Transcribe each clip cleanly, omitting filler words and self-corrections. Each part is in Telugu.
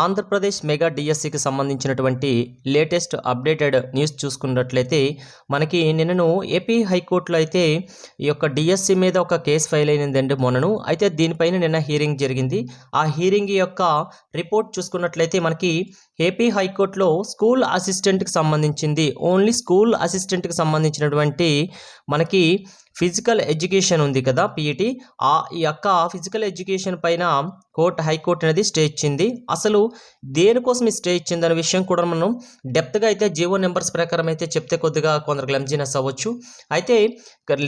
ఆంధ్రప్రదేశ్ మెగా డిఎస్సికి సంబంధించినటువంటి లేటెస్ట్ అప్డేటెడ్ న్యూస్ చూసుకున్నట్లయితే మనకి నిన్నను ఏపీ హైకోర్టులో అయితే ఈ యొక్క డిఎస్సి మీద ఒక కేసు ఫైల్ అయిందండి మొన్నను. అయితే దీనిపైన నిన్న హీరింగ్ జరిగింది. ఆ హీరింగ్ యొక్క రిపోర్ట్ చూసుకున్నట్లయితే మనకి ఏపీ హైకోర్టులో స్కూల్ అసిస్టెంట్కి సంబంధించింది, ఓన్లీ స్కూల్ అసిస్టెంట్కి సంబంధించినటువంటి మనకి ఫిజికల్ ఎడ్యుకేషన్ ఉంది కదా పీఈటీ, ఈ యొక్క ఫిజికల్ ఎడ్యుకేషన్ పైన హైకోర్టు అనేది స్టే ఇచ్చింది. అసలు దేనికోసం ఈ స్టే ఇచ్చింది అనే విషయం కూడా మనం డెప్త్గా అయితే జీవో నెంబర్స్ ప్రకారం అయితే చెప్తే కొద్దిగా కొందరు క్లమ్జీనెస్ అవ్వచ్చు. అయితే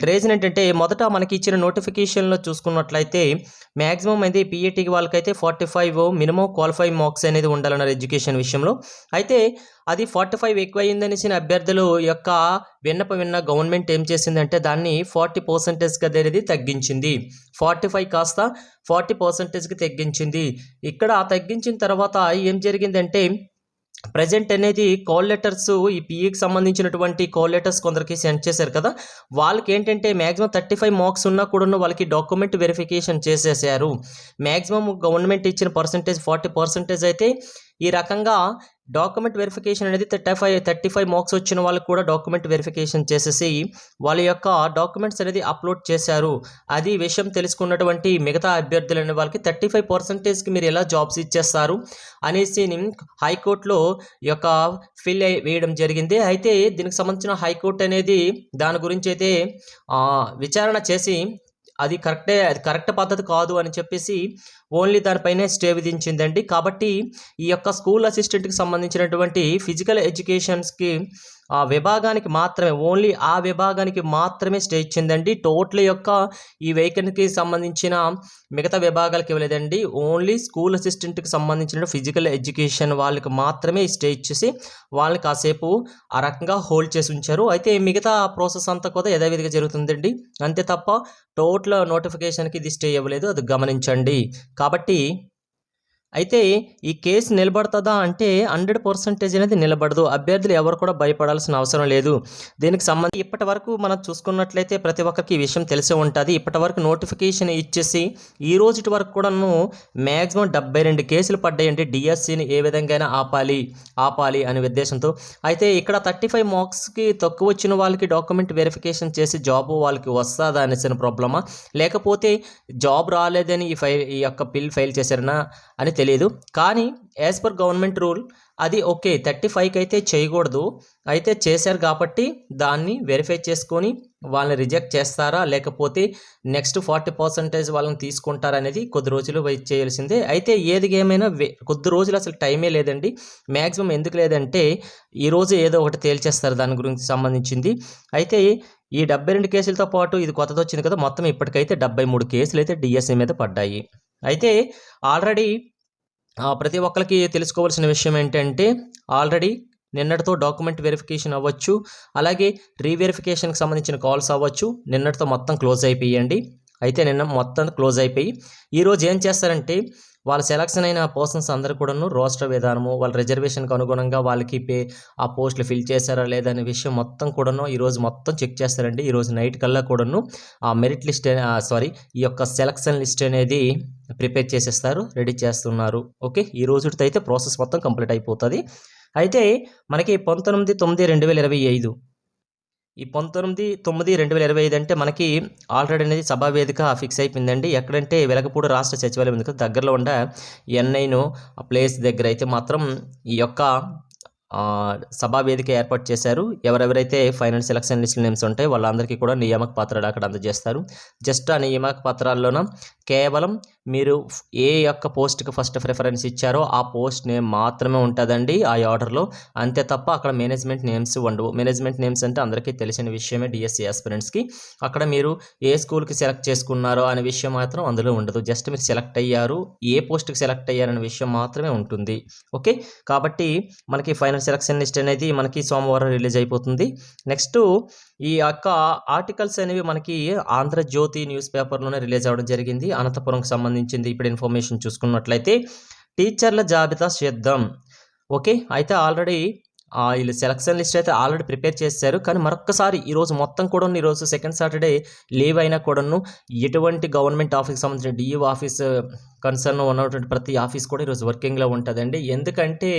రీజన్ ఏంటంటే మొదట మనకి ఇచ్చిన నోటిఫికేషన్లో చూసుకున్నట్లయితే మ్యాక్సిమం అయితే పీఈటీకి వాళ్ళకైతే 45 మినిమం క్వాలిఫై మార్క్స్ అనేది ఉండాలన్నారు ఎడ్యుకేషన్ విషయంలో. అయితే అది 45 ఎక్కువ అయిందనేసిన అభ్యర్థులు యొక్క విన్న గవర్నమెంట్ ఏం చేసిందంటే దాన్ని 40%గా అనేది తగ్గించింది. 45 కాస్త 40%కి తగ్గించింది. ఇక్కడ తగ్గించిన తర్వాత ఏం జరిగిందంటే ప్రజెంట్ అనేది కాల్ లెటర్స్ ఈ పీఈకి సంబంధించినటువంటి కాల్ లెటర్స్ కొందరికి సెండ్ చేశారు కదా, వాళ్ళకి ఏంటంటే మ్యాక్సిమం 35 మార్క్స్ ఉన్నా కూడా వాళ్ళకి డాక్యుమెంట్ వెరిఫికేషన్ చేసేసారు. మ్యాక్సిమం గవర్నమెంట్ ఇచ్చిన పర్సంటేజ్ 40% అయితే ఈ రకంగా డాక్యుమెంట్ వెరిఫికేషన్ అనేది 35 మార్క్స్ వచ్చిన వాళ్ళకి కూడా డాక్యుమెంట్ వెరిఫికేషన్ చేసేసి వాళ్ళ యొక్క డాక్యుమెంట్స్ అనేది అప్లోడ్ చేశారు. అది విషయం తెలుసుకున్నటువంటి మిగతా అభ్యర్థులు అనే వాళ్ళకి 35%కి మీరు ఎలా జాబ్స్ ఇచ్చేస్తారు అనేసి హైకోర్టులో యొక్క వేయడం జరిగింది. అయితే దీనికి సంబంధించిన హైకోర్టు అనేది దాని గురించి అయితే విచారణ చేసి అది కరెక్ట్ పద్ధతి కాదు అని చెప్పేసి ఓన్లీ దానిపైనే స్టే విధించిందండి. కాబట్టి ఈ యొక్క స్కూల్ అసిస్టెంట్కి సంబంధించినటువంటి ఫిజికల్ ఎడ్యుకేషన్స్కి ఆ విభాగానికి మాత్రమే, ఓన్లీ ఆ విభాగానికి మాత్రమే స్టే ఇచ్చిందండి. టోటల్ యొక్క ఈ వెహికల్కి సంబంధించిన మిగతా విభాగాలకు ఇవ్వలేదండి. ఓన్లీ స్కూల్ అసిస్టెంట్కి సంబంధించిన ఫిజికల్ ఎడ్యుకేషన్ వాళ్ళకి మాత్రమే స్టే ఇచ్చేసి వాళ్ళని కాసేపు ఆ రకంగా హోల్డ్ చేసి ఉంచారు. అయితే మిగతా ప్రాసెస్ అంతా కూడా యథావిధిగా జరుగుతుందండి, అంతే తప్ప టోటల్ నోటిఫికేషన్కి ఇది స్టే ఇవ్వలేదు, అది గమనించండి. కాబట్టి అయితే ఈ కేసు నిలబడుతుందా అంటే 100% అనేది నిలబడదు. అభ్యర్థులు ఎవరు కూడా భయపడాల్సిన అవసరం లేదు. దీనికి సంబంధించి ఇప్పటి వరకు మనం చూసుకున్నట్లయితే ప్రతి ఒక్కరికి ఈ విషయం తెలిసే ఉంటుంది. ఇప్పటి వరకు నోటిఫికేషన్ ఇచ్చేసి ఈ రోజు వరకు కూడాను మ్యాక్సిమం 72 కేసులు పడ్డాయండి. డిఎస్సిని ఏ విధంగా ఆపాలి అనే ఉద్దేశంతో. అయితే ఇక్కడ 35 మార్క్స్కి తక్కువ వచ్చిన వాళ్ళకి డాక్యుమెంట్ వెరిఫికేషన్ చేసి జాబ్ వాళ్ళకి వస్తుందా అనేసిన ప్రాబ్లమా, లేకపోతే జాబ్ రాలేదని ఈ యొక్క బిల్ ఫైల్ చేశారనా అని తెలియదు. కానీ యాజ్ పర్ గవర్నమెంట్ రూల్ అది ఓకే, 35కి అయితే చేయకూడదు. అయితే చేశారు కాబట్టి దాన్ని వెరిఫై చేసుకొని వాళ్ళని రిజెక్ట్ చేస్తారా లేకపోతే నెక్స్ట్ 40% వాళ్ళని తీసుకుంటారా అనేది కొద్ది రోజులు వెయిట్ చేయాల్సిందే. అయితే ఏది ఏమైనా కొద్ది రోజులు అసలు టైమే లేదండి. మ్యాక్సిమం ఎందుకు లేదంటే ఈరోజు ఏదో ఒకటి తేల్చేస్తారు దాని గురించి సంబంధించింది. అయితే ఈ 72 కేసులతో పాటు ఇది కొత్తది వచ్చింది కదా, మొత్తం ఇప్పటికైతే 73 కేసులు అయితే డిఎస్సి మీద పడ్డాయి. అయితే ఆల్రెడీ ప్రతి ఒక్కరికి తెలుసుకోవాల్సిన విషయం ఏంటంటే ఆల్రెడీ నిన్నటితో డాక్యుమెంట్ వెరిఫికేషన్ అవ్వచ్చు, అలాగే రీవెరిఫికేషన్కి సంబంధించిన కాల్స్ అవ్వచ్చు, నిన్నటితో మొత్తం క్లోజ్ అయిపోయండి. అయితే నిన్న మొత్తం క్లోజ్ అయిపోయి ఈరోజు ఏం చేస్తారంటే వాళ్ళ సెలక్షన్ అయిన పర్సన్స్ అందరూ కూడాను రోస్టర్ విధానము, వాళ్ళ రిజర్వేషన్కి అనుగుణంగా వాళ్ళకి ఆ పోస్టులు ఫిల్ చేశారా లేదా అనే విషయం మొత్తం కూడాను ఈరోజు మొత్తం చెక్ చేస్తారండి. ఈరోజు నైట్ కల్లా కూడాను ఆ మెరిట్ లిస్ట్ ఈ యొక్క సెలక్షన్ లిస్ట్ అనేది ప్రిపేర్ చేసేస్తారు, రెడీ చేస్తున్నారు. ఓకే, ఈ రోజుతో అయితే ప్రాసెస్ మొత్తం కంప్లీట్ అయిపోతుంది. అయితే మనకి 19/9/2025 ఈ 19/9/2025 అంటే మనకి ఆల్రెడీ అనేది సభా వేదిక ఫిక్స్ అయిపోయిందండి. ఎక్కడంటే వెలగపూడి రాష్ట్ర సచివాలయం ఉంది కదా, దగ్గరలో ఉండ N9 ప్లేస్ దగ్గర అయితే మాత్రం ఈ యొక్క సభా వేదిక ఏర్పాటు చేశారు. ఎవరెవరైతే ఫైనల్ సెలక్షన్ లిస్ట్ నేమ్స్ ఉంటాయో వాళ్ళందరికీ కూడా నియామక పత్రాలు అక్కడ అందజేస్తారు. జస్ట్ ఆ నియామక పత్రాల్లోన కేవలం మీరు ఏ యొక్క పోస్ట్కి ఫస్ట్ ప్రిఫరెన్స్ ఇచ్చారో ఆ పోస్ట్ నేమ్ మాత్రమే ఉంటుందండి ఆ ఆర్డర్లో, అంతే తప్ప అక్కడ మేనేజ్మెంట్ నేమ్స్ ఉండవు. మేనేజ్మెంట్ నేమ్స్ అంటే అందరికీ తెలిసిన విషయమే డిఎస్సి ఆస్పిరెంట్స్కి. అక్కడ మీరు ఏ స్కూల్కి సెలెక్ట్ చేసుకున్నారో అనే విషయం మాత్రం అందులో ఉండదు. జస్ట్ మీరు సెలెక్ట్ అయ్యారు, ఏ పోస్ట్కి సెలెక్ట్ అయ్యారనే విషయం మాత్రమే ఉంటుంది. ఓకే, కాబట్టి మనకి ఫైనల్ సెలక్షన్ లిస్ట్ అనేది మనకి సోమవారం రిలీజ్ అయిపోతుంది. నెక్స్ట్ ఈ యొక్క ఆర్టికల్స్ అనేవి మనకి ఆంధ్రజ్యోతి న్యూస్ పేపర్లోనే రిలీజ్ అవ్వడం జరిగింది. అనంతపురంకి సంబంధించింది. ఇప్పుడు ఇన్ఫర్మేషన్ చూసుకున్నట్లయితే టీచర్ల జాబితా సిద్ధం. ఓకే, అయితే ఆల్రెడీ వీళ్ళు సెలక్షన్ లిస్ట్ అయితే ఆల్రెడీ ప్రిపేర్ చేశారు. కానీ మరొక్కసారి ఈరోజు మొత్తం కూడా ఈరోజు సెకండ్ సాటర్డే లీవ్ అయినా కూడాను ఎటువంటి గవర్నమెంట్ ఆఫీస్కి సంబంధించిన డిఈఓ ఆఫీస్ కన్సర్న్ ఉన్నటువంటి ప్రతి ఆఫీస్ కూడా ఈరోజు వర్కింగ్లో ఉంటుందండి. ఎందుకంటే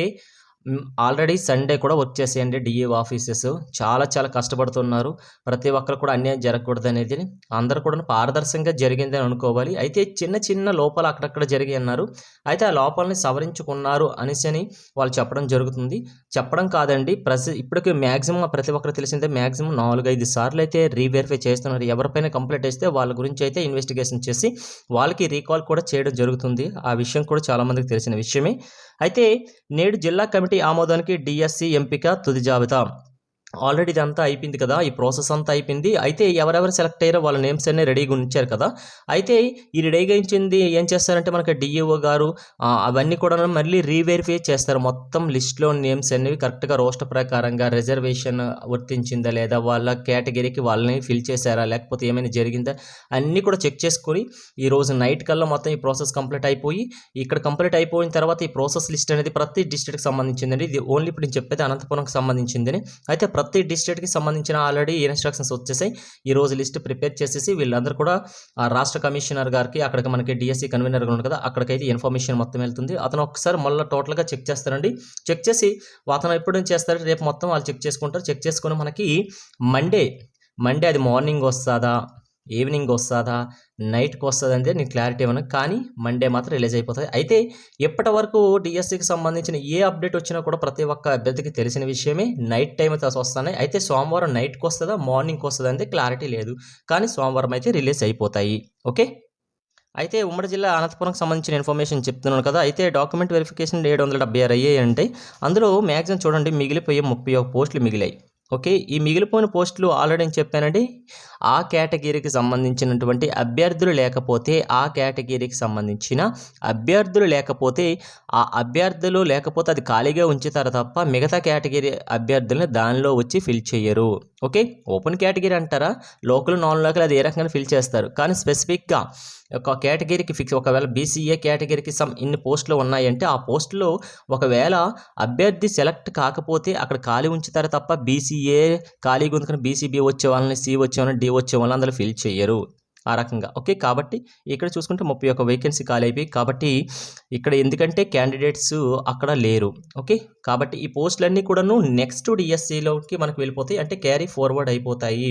ఆల్రెడీ సండే కూడా వర్క్ చేసేయండి డిఈఓ ఆఫీసెస్ చాలా కష్టపడుతున్నారు. ప్రతి ఒక్కరు కూడా అన్యాయం జరగకూడదు అనేది అందరూ కూడా పారదర్శకంగా జరిగిందని అనుకోవాలి. అయితే చిన్న లోపాలు అక్కడక్కడ జరిగాయి అన్నారు. అయితే ఆ లోపాలని సవరించుకున్నారు అనేసి వాళ్ళు చెప్పడం జరుగుతుంది. చెప్పడం కాదండి, ఇప్పటికి మ్యాక్సిమం ప్రతి ఒక్కరు తెలిసిందే మ్యాక్సిమం 4-5 సార్లు అయితే రీవెరిఫై చేస్తున్నారు. ఎవరిపైన కంప్లైంట్ వేస్తే వాళ్ళ గురించి అయితే ఇన్వెస్టిగేషన్ చేసి వాళ్ళకి రీకాల్ కూడా చేయడం జరుగుతుంది. ఆ విషయం కూడా చాలామందికి తెలిసిన విషయమే. అయితే నేడు జిల్లా కమిటీ ఆమోదానికి డిఎస్సి ఎంపిక తుది జాబితా ఆల్రెడీ ఇదంతా అయిపోయింది కదా, ఈ ప్రాసెస్ అంతా అయిపోయింది. అయితే ఎవరెవరు సెలెక్ట్ అయ్యారో వాళ్ళ నేమ్స్ అన్నీ రెడీగా ఉంచారు కదా. అయితే ఈ రెడీగా ఇచ్చింది ఏం చేస్తారంటే మనకి డిఈఓ గారు అవన్నీ కూడా మళ్ళీ రీవెరిఫై చేస్తారు. మొత్తం లిస్ట్లో నేమ్స్ అనేవి కరెక్ట్గా రోస్టర్ ప్రకారంగా రిజర్వేషన్ వర్తించిందా లేదా, వాళ్ళ కేటగిరీకి వాళ్ళని ఫిల్ చేశారా, లేకపోతే ఏమైనా జరిగిందా అన్నీ కూడా చెక్ చేసుకొని ఈరోజు నైట్ కల్లా మొత్తం ఈ ప్రాసెస్ కంప్లీట్ అయిపోయి ఇక్కడ కంప్లీట్ అయిపోయిన తర్వాత ఈ ప్రాసెస్ లిస్ట్ అనేది ప్రతి డిస్ట్రిక్ట్కి సంబంధించిందండి. ఇది ఓన్లీ ఇప్పుడు నేను చెప్పేది అనంతపురంకి సంబంధించిందని. అయితే ప్రతి డిస్ట్రిక్ట్కి సంబంధించిన ఆల్రెడీ ఇన్స్ట్రక్షన్స్ వచ్చేసాయి. ఈరోజు లిస్ట్ ప్రిపేర్ చేసేసి వీళ్ళందరూ కూడా రాష్ట్ర కమిషనర్ గారికి అక్కడికి మనకి డిఎస్సి కన్వీనర్ ఉంది కదా అక్కడికైతే ఇన్ఫర్మేషన్ మొత్తం వెళ్తుంది. అతను ఒకసారి మళ్ళీ టోటల్గా చెక్ చేస్తారండి. చెక్ చేసి అతను ఎప్పుడు చేస్తారు రేపు మొత్తం వాళ్ళు చెక్ చేసుకుంటారు. చెక్ చేసుకుని మనకి మండే అది మార్నింగ్ వస్తుందా, ఈవినింగ్ వస్తుందా, నైట్కి వస్తుంది అంటే నేను క్లారిటీ ఇవ్వను, కానీ మండే మాత్రం రిలీజ్ అయిపోతుంది. అయితే ఇప్పటి వరకు డిఎస్సికి సంబంధించిన ఏ అప్డేట్ వచ్చినా కూడా ప్రతి ఒక్క అభ్యర్థికి తెలిసిన విషయమే నైట్ టైం అయితే వస్తున్నాయి. అయితే సోమవారం నైట్కి వస్తుందా మార్నింగ్కి వస్తుందా అంటే క్లారిటీ లేదు, కానీ సోమవారం అయితే రిలీజ్ అయిపోతాయి. ఓకే. అయితే ఉమ్మడి జిల్లా అనంతపురంకి సంబంధించిన ఇన్ఫర్మేషన్ చెప్తున్నాను కదా. అయితే డాక్యుమెంట్ వెరిఫికేషన్ 776 అయ్యాయి అంటే అందులో మ్యాక్సిమం చూడండి మిగిలిపోయే 31 పోస్టులు మిగిలాయి. ఓకే. ఈ మిగిలిపోయిన పోస్టులు ఆల్రెడీ నేను చెప్పానండి, ఆ కేటగిరీకి సంబంధించినటువంటి అభ్యర్థులు లేకపోతే ఆ కేటగిరీకి సంబంధించిన అభ్యర్థులు లేకపోతే ఆ అభ్యర్థులు లేకపోతే అది ఖాళీగా ఉంచుతారు తప్ప మిగతా కేటగిరీ అభ్యర్థులను దానిలో వచ్చి ఫిల్ చేయరు. ఓకే. ఓపెన్ కేటగిరీ అంటారా, లోకల్ నాన్ లోకల్ అది ఏ రకంగా ఫిల్ చేస్తారు, కానీ స్పెసిఫిక్గా ఒక కేటగిరీకి ఫిక్స్ ఒకవేళ బీసీఏ కేటగిరీకి ఇన్ని పోస్టులు ఉన్నాయంటే ఆ పోస్టులో ఒకవేళ అభ్యర్థి సెలెక్ట్ కాకపోతే అక్కడ ఖాళీ ఉంచుతారు తప్ప బీసీఏ ఖాళీగా ఉంచుకొని బీసీబీ వచ్చే వాళ్ళని, సి వచ్చే వాళ్ళని, డి వచ్చే వాళ్ళని అందులో ఫిల్ చేయరు ఆ రకంగా. ఓకే. కాబట్టి ఇక్కడ చూసుకుంటే 31 వేకెన్సీ ఖాళీ అయిపోయి, కాబట్టి ఇక్కడ ఎందుకంటే క్యాండిడేట్స్ అక్కడ లేరు. ఓకే. కాబట్టి ఈ పోస్టులన్నీ కూడాను నెక్స్ట్ డిఎస్సిలోకి మనకు వెళ్ళిపోతాయి, అంటే క్యారీ ఫార్వర్డ్ అయిపోతాయి.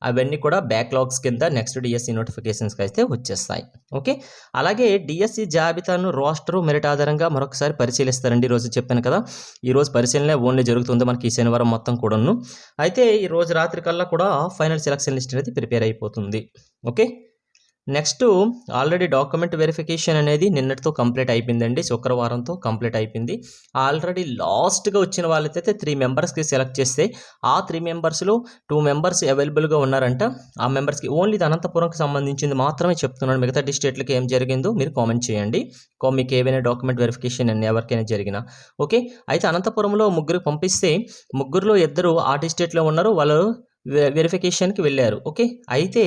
అవన్నీ కూడా బ్యాక్లాగ్స్ కింద నెక్స్ట్ డిఎస్సి నోటిఫికేషన్స్కి అయితే వచ్చేస్తాయి. ఓకే. అలాగే డిఎస్సి జాబితాను రోస్టర్ మెరిట్ ఆధారంగా మరొకసారి పరిశీలిస్తారండి. ఈరోజు చెప్పాను కదా, ఈరోజు పరిశీలన ఓన్లీ జరుగుతుంది మనకి ఈ శనివారం మొత్తం కూడాను. అయితే ఈ రోజు రాత్రి కల్లా కూడా ఫైనల్ సెలక్షన్ లిస్ట్ అనేది ప్రిపేర్ అయిపోతుంది. Okay. Next already document verification అనేది నిన్నటితో కంప్లీట్ అయిపోయిందండి, శుక్రవారంతో కంప్లీట్ అయిపోయింది. ఆల్రెడీ లాస్ట్గా వచ్చిన వాళ్ళైతే 3 మెంబర్స్కి సెలెక్ట్ చేస్తే ఆ 3 మెంబర్స్లో 2 మెంబర్స్ అవైలబుల్గా ఉన్నారంట. ఆ మెంబర్స్కి ఓన్లీ అనంతపురంకి సంబంధించింది మాత్రమే చెప్తున్నాను, మిగతా డిస్ట్రిక్ట్లకి ఏం జరిగిందో మీరు కామెంట్ చేయండి. మీకు ఏవైనా డాక్యుమెంట్ వెరిఫికేషన్ అన్ని ఎవరికైనా జరిగినా. ఓకే. అయితే అనంతపురంలో 3 పంపిస్తే 3లో 2 ఆ డిస్ట్రిక్ట్లో ఉన్నారు, వాళ్ళు వెరిఫికేషన్కి వెళ్ళారు. ఓకే. అయితే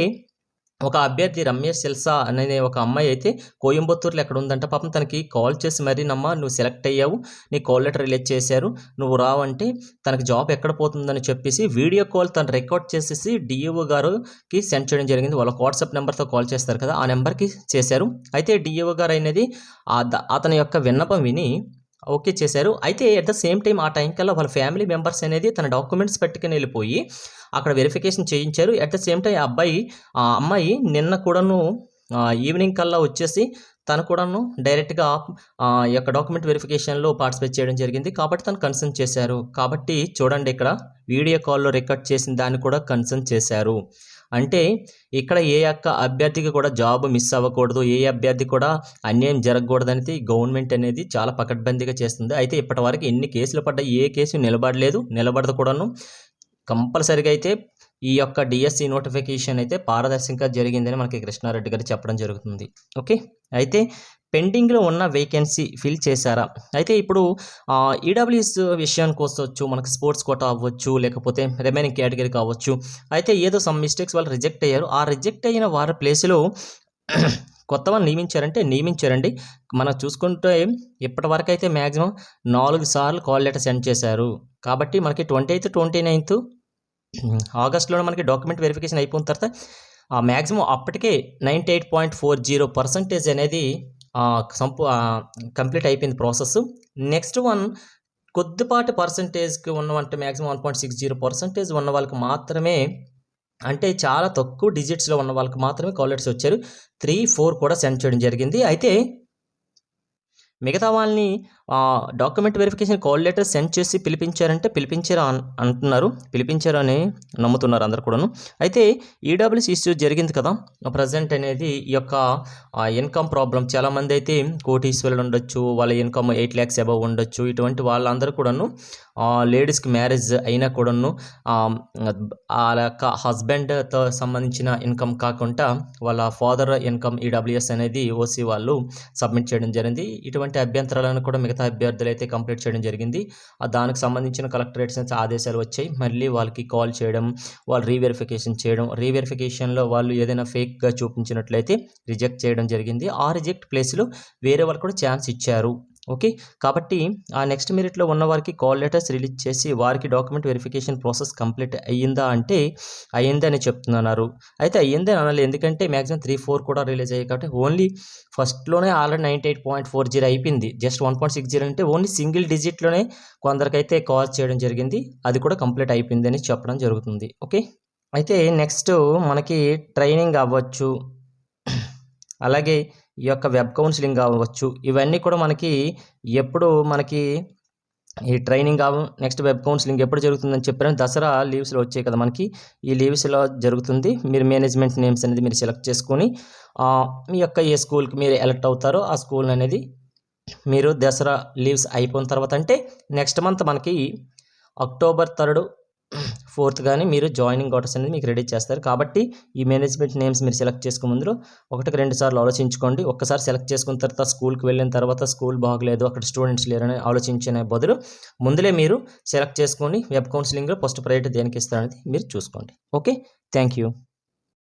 ఒక అభ్యర్థి రమేష్ సెల్సా అనే ఒక అమ్మాయి అయితే కోయంబత్తూరులో ఎక్కడ ఉందంట. పాపం తనకి కాల్ చేసి మరీ నమ్మ నువ్వు సెలెక్ట్ అయ్యావు, నీ కాల్ లెటర్ రిలీజ్ చేశారు, నువ్వు రావంటే తనకి జాబ్ ఎక్కడ పోతుందని చెప్పేసి వీడియో కాల్ తను రికార్డ్ చేసేసి డిఈఓ గారికి సెండ్ చేయడం జరిగింది. వాళ్ళ వాట్సాప్ నెంబర్తో కాల్ చేస్తారు కదా, ఆ నెంబర్కి చేశారు. అయితే డిఈఓ గారు అనేది అతని యొక్క విన్నపం విని ఓకే చేశారు. అయితే అట్ ద సేమ్ టైం ఆ టైం కల్లా వాళ్ళ ఫ్యామిలీ మెంబర్స్ అనేది తన డాక్యుమెంట్స్ పెట్టుకుని వెళ్ళిపోయి అక్కడ వెరిఫికేషన్ చేయించారు. అట్ ద సేమ్ టైం ఆ అమ్మాయి నిన్న కూడాను ఈవినింగ్ కల్లా వచ్చేసి తను కూడాను డైరెక్ట్గా ఈ యొక్క డాక్యుమెంట్ వెరిఫికేషన్లో పార్టిసిపేట్ చేయడం జరిగింది. కాబట్టి తను కన్సర్న్ చేశారు. కాబట్టి చూడండి, ఇక్కడ వీడియో కాల్లో రికార్డ్ చేసిన దాన్ని కూడా కన్సర్న్ చేశారు. అంటే ఇక్కడ ఏ యొక్క అభ్యర్థికి కూడా జాబ్ మిస్ అవ్వకూడదు, ఏ అభ్యర్థి కూడా అన్యాయం జరగకూడదు అనేది గవర్నమెంట్ అనేది చాలా పకడ్బందీగా చేస్తుంది. అయితే ఇప్పటి వరకు ఎన్ని కేసులు పడ్డాయి, ఏ కేసు నిలబడదు కూడాను. కంపల్సరీగా అయితే ఈ యొక్క డిఎస్సి నోటిఫికేషన్ అయితే పారదర్శకంగా జరిగిందని మనకి కృష్ణారెడ్డి గారు చెప్పడం జరుగుతుంది. ఓకే. అయితే పెండింగ్లో ఉన్న వేకెన్సీ ఫిల్ చేశారా? అయితే ఇప్పుడు ఈడబ్ల్యూఎస్ విషయానికి వస్తవచ్చు, మనకు స్పోర్ట్స్ కోటా అవ్వచ్చు, లేకపోతే రిమైనింగ్ కేటగిరీ కావచ్చు. అయితే ఏదో సమ్ మిస్టేక్స్ వాళ్ళు రిజెక్ట్ అయ్యారు. ఆ రిజెక్ట్ అయిన వారి ప్లేస్లో కొత్త వాళ్ళు నియమించారండి. మనం చూసుకుంటే ఇప్పటివరకు అయితే మ్యాక్సిమం 4 సార్లు కాల్ లెటర్ సెండ్ చేశారు. కాబట్టి మనకి 28th, 29th ఆగస్టులో మనకి డాక్యుమెంట్ వెరిఫికేషన్ అయిపోయిన తర్వాత మ్యాక్సిమం అప్పటికే 98.40% అనేది కంప్లీట్ అయిపోయింది ప్రాసెస్. నెక్స్ట్ వన్ కొద్దిపాటి పర్సంటేజ్కి ఉన్నవంటే మ్యాక్సిమం 1.60% ఉన్న వాళ్ళకి మాత్రమే, అంటే చాలా తక్కువ డిజిట్స్లో ఉన్న వాళ్ళకి మాత్రమే కాల్ లెటర్స్ వచ్చారు. 3, 4 కూడా సెండ్ చేయడం జరిగింది. అయితే మిగతా వాళ్ళని document verification call letter send చేసి పిలిపించారు అంటున్నారు, పిలిపించారు అని నమ్ముతున్నారు అందరు కూడాను. అయితే ఈడబ్ల్యూఎస్ ఇష్యూ జరిగింది కదా ప్రజెంట్ అనేది, ఈ యొక్క ఇన్కమ్ ప్రాబ్లం చాలామంది అయితే కోటీశ్వరులు ఉండొచ్చు, వాళ్ళ ఇన్కమ్ 8 lakhs అబవ్ ఉండొచ్చు. ఇటువంటి వాళ్ళందరూ కూడాను లేడీస్కి మ్యారేజ్ అయినా కూడాను వాళ్ళ యొక్క హస్బెండ్తో సంబంధించిన ఇన్కమ్ కాకుండా వాళ్ళ ఫాదర్ ఇన్కమ్ ఈడబ్ల్యూఎస్ అనేది ఓసీ వాళ్ళు సబ్మిట్ చేయడం జరిగింది. ఇటువంటి అభ్యంతరాలను కూడా మిగతా అభ్యర్థులు అయితే కంప్లీట్ చేయడం జరిగింది. దానికి సంబంధించిన కలెక్టరేట్స్ నుంచి ఆదేశాలు వచ్చాయి. మళ్ళీ వాళ్ళకి కాల్ చేయడం, వాళ్ళు రీవెరిఫికేషన్ చేయడం, రీవెరిఫికేషన్లో వాళ్ళు ఏదైనా ఫేక్గా చూపించినట్లయితే రిజెక్ట్ చేయడం జరిగింది. ఆ రిజెక్ట్ ప్లేస్లో వేరే వాళ్ళు కూడా ఛాన్స్ ఇచ్చారు. ఓకే, కాబట్టి ఆ నెక్స్ట్ మెరిట్లో ఉన్న వారికి కాల్ లెటర్స్ రిలీజ్ చేసి వారికి డాక్యుమెంట్ వెరిఫికేషన్ ప్రాసెస్ కంప్లీట్ అయ్యిందా అంటే అయ్యిందని చెప్తున్నారు. అయితే అయ్యిందని అనాలి, ఎందుకంటే మ్యాక్సిమం 3, 4 కూడా రిలీజ్ అయ్యాయి. కాబట్టి ఓన్లీ ఫస్ట్లోనే ఆల్రెడీ 98.40 అయిపోయింది. జస్ట్ 1.60 అంటే ఓన్లీ సింగిల్ డిజిట్లోనే కొందరికైతే కాల్ చేయడం జరిగింది, అది కూడా కంప్లీట్ అయిపోయిందని చెప్పడం జరుగుతుంది. ఓకే, అయితే నెక్స్ట్ మనకి ట్రైనింగ్ అవ్వచ్చు, అలాగే ఈ యొక్క వెబ్ కౌన్సిలింగ్ అవ్వచ్చు. ఇవన్నీ కూడా మనకి ఎప్పుడు మనకి ఈ ట్రైనింగ్ నెక్స్ట్ వెబ్ కౌన్సిలింగ్ ఎప్పుడు జరుగుతుందని చెప్పారని దసరా లీవ్స్లో వచ్చాయి కదా మనకి, ఈ లీవ్స్లో జరుగుతుంది. మీరు మేనేజ్మెంట్ నేమ్స్ అనేది మీరు సెలెక్ట్ చేసుకొని మీ యొక్క ఏ స్కూల్కి మీరు ఎలక్ట్ అవుతారో ఆ స్కూల్ అనేది మీరు దసరా లీవ్స్ అయిపోయిన తర్వాత, అంటే నెక్స్ట్ మంత్ మనకి October 3rd, 4th కానీ మీరు జాయినింగ్ ఆర్డర్స్ అనేది మీకు రెడీ చేస్తారు. కాబట్టి ఈ మేనేజ్మెంట్ నేమ్స్ మీరు సెలెక్ట్ చేసుకునే ముందు 1-2 సార్లు ఆలోచించుకోండి. ఒక్కసారి సెలెక్ట్ చేసుకున్న తర్వాత స్కూల్కి వెళ్ళిన తర్వాత స్కూల్ బాగలేదు, అక్కడ స్టూడెంట్స్ లేరని ఆలోచించే బదులు ముందులే మీరు సెలెక్ట్ చేసుకొని వెబ్ కౌన్సిలింగ్లో ఫస్ట్ ప్రయారిటీ దేనికి ఇస్తారనేది మీరు చూసుకోండి. Okay, thank you.